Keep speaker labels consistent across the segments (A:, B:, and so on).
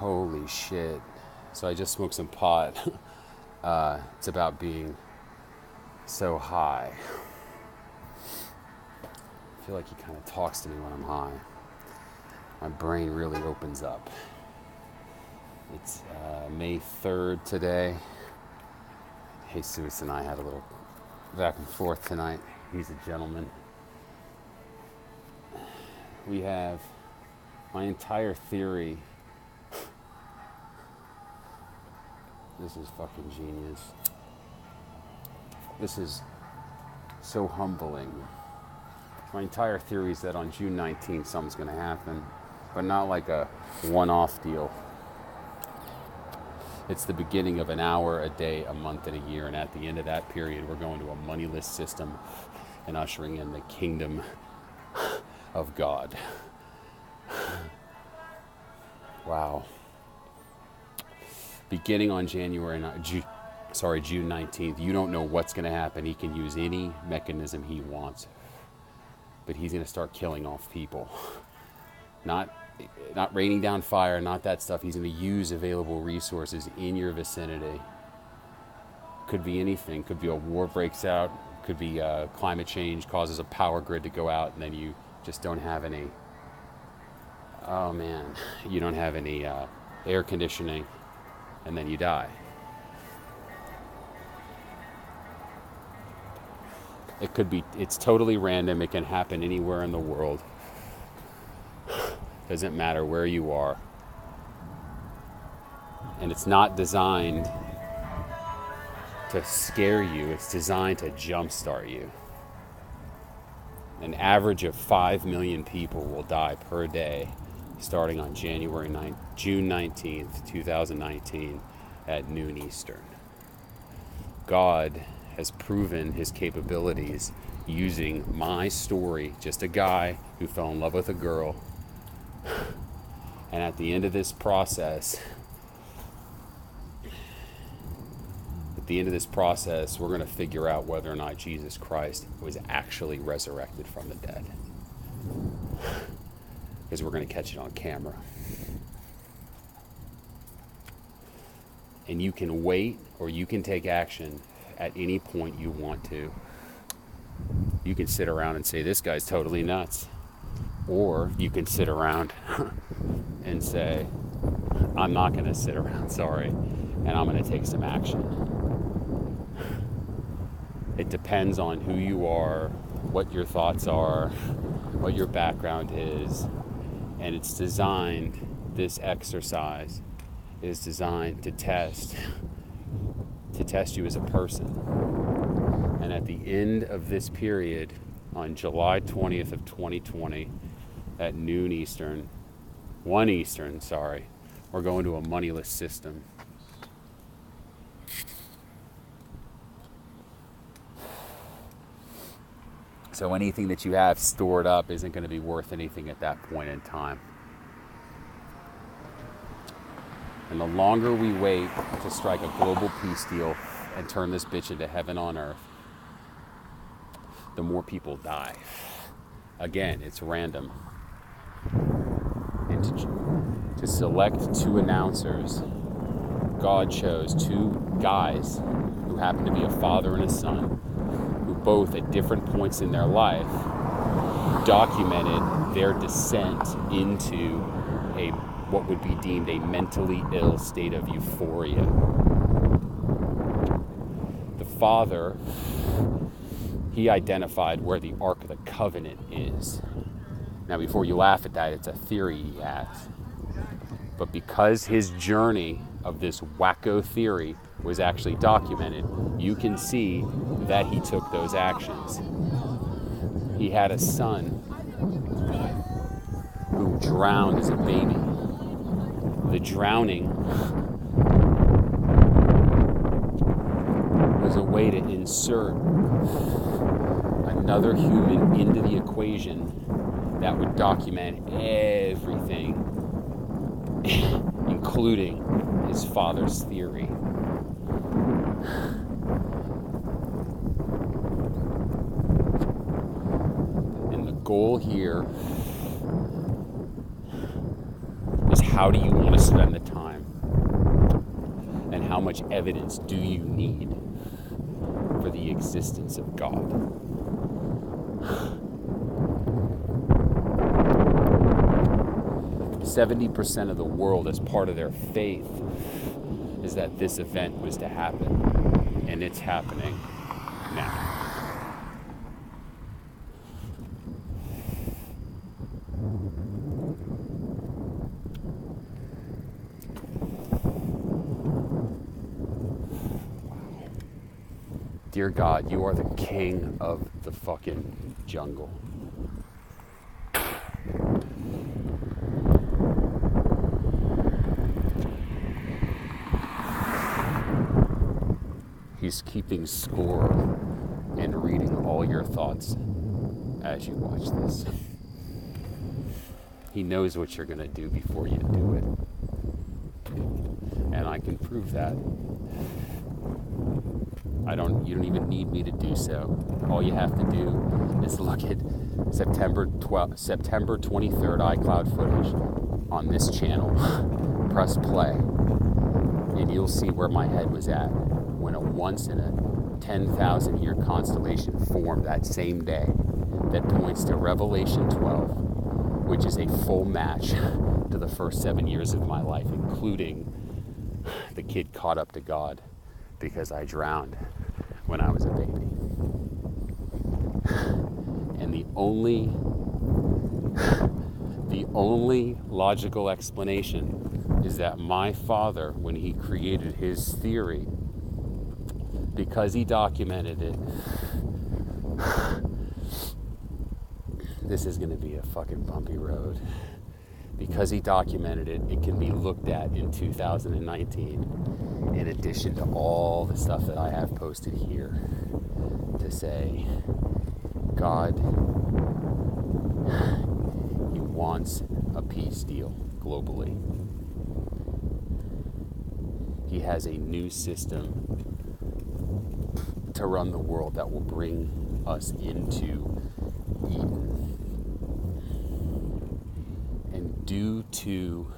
A: Holy shit. So I just smoked some pot. It's about being so high. I feel like he kind of talks to me when I'm high. My brain really opens up. It's May 3rd today. Jesus and I had a little back and forth tonight. He's a gentleman. We have my entire theory. This is fucking genius. This is so humbling. My entire theory is that on June 19th something's going to happen, but not like a one-off deal. It's the beginning of an hour, a day, a month, and a year, and at the end of that period we're going to a moneyless system and ushering in the kingdom of God. Wow. Beginning on June 19th, you don't know what's going to happen. He can use any mechanism he wants, but he's going to start killing off people. Not raining down fire, not that stuff. He's going to use available resources in your vicinity. Could be anything. Could be a war breaks out. Could be climate change causes a power grid to go out, and then you just don't have any. Oh man, you don't have any air conditioning, and then you die. It could be. It's totally random. It can happen anywhere in the world. Doesn't matter where you are. And it's not designed to scare you. It's designed to jumpstart you. An average of 5 million people will die per day starting on June 19th, 2019 at noon Eastern. God has proven his capabilities using my story, just a guy who fell in love with a girl. And at the end of this process, we're going to figure out whether or not Jesus Christ was actually resurrected from the dead. Because we're going to catch it on camera. And you can wait or you can take action at any point you want to. You can sit around and say, this guy's totally nuts. Or you can sit around and say, I'm not going to sit around, sorry, and I'm going to take some action. It depends on who you are, what your thoughts are, what your background is, and it's designed, this exercise is designed to test you as a person. And at the end of this period, on July 20th of 2020, at noon Eastern, 1 Eastern, we're going to a moneyless system. So anything that you have stored up isn't going to be worth anything at that point in time. And the longer we wait to strike a global peace deal and turn this bitch into heaven on earth, the more people die. Again, it's random. And to select 2 announcers, God chose 2 guys who happen to be a father and a son, who both at different points in their life documented their descent into what would be deemed a mentally ill state of euphoria. The father, he identified where the Ark of the Covenant is. Now, before you laugh at that, it's a theory he has. But because his journey of this wacko theory was actually documented, you can see that he took those actions. He had a son who drowned as a baby. The drowning was a way to insert another human into the equation that would document everything, including his father's theory. And the goal here is how do you want to spend the time? And how much evidence do you need for the existence of God? 70% of the world, as part of their faith, is that this event was to happen, and it's happening now. Dear God, you are the king of the fucking jungle. He's keeping score and reading all your thoughts as you watch this. He knows what you're going to do before you do it. And I can prove that. You don't even need me to do so. All you have to do is look at September 23rd iCloud footage on this channel. Press play, and you'll see where my head was at when a once in a 10,000 year constellation formed that same day that points to Revelation 12, which is a full match to the first 7 years of my life, including the kid caught up to God because I drowned when I was a baby. And the only logical explanation is that my father, when he created his theory, because he documented it, this is going to be a fucking bumpy road. Because he documented it, it can be looked at in 2019, in addition to all the stuff that I have posted here, to say, God, he wants a peace deal globally. He has a new system to run the world that will bring us into Eden. And due to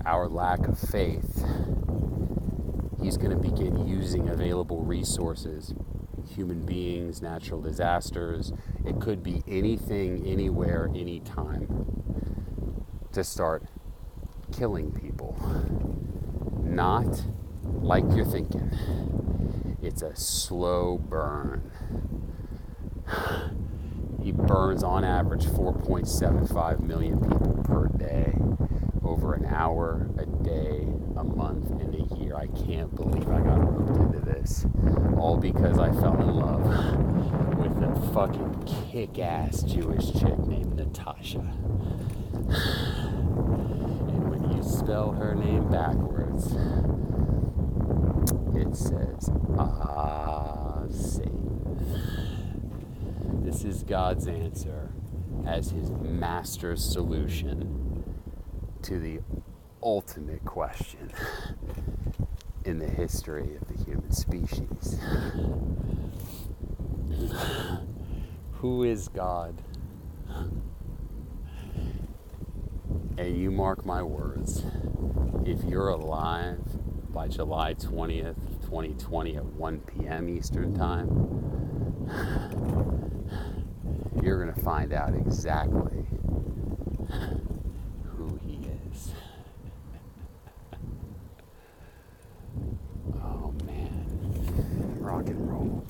A: our lack of faith, he's going to begin using available resources, human beings, natural disasters. It could be anything, anywhere, anytime, to start killing people. Not like you're thinking. It's a slow burn. He burns on average 4.75 million people per day, over an hour, a day, a month, and a year. I can't believe I got roped into this. All because I fell in love with a fucking kick-ass Jewish chick named Natasha. And when you spell her name backwards, it says, Satan. This is God's answer as his master solution to the ultimate question in the history of the human species. Who is God? And you mark my words, if you're alive by July 20th, 2020 at 1 p.m. Eastern Time, you're going to find out exactly who he is. Oh man, rock and roll.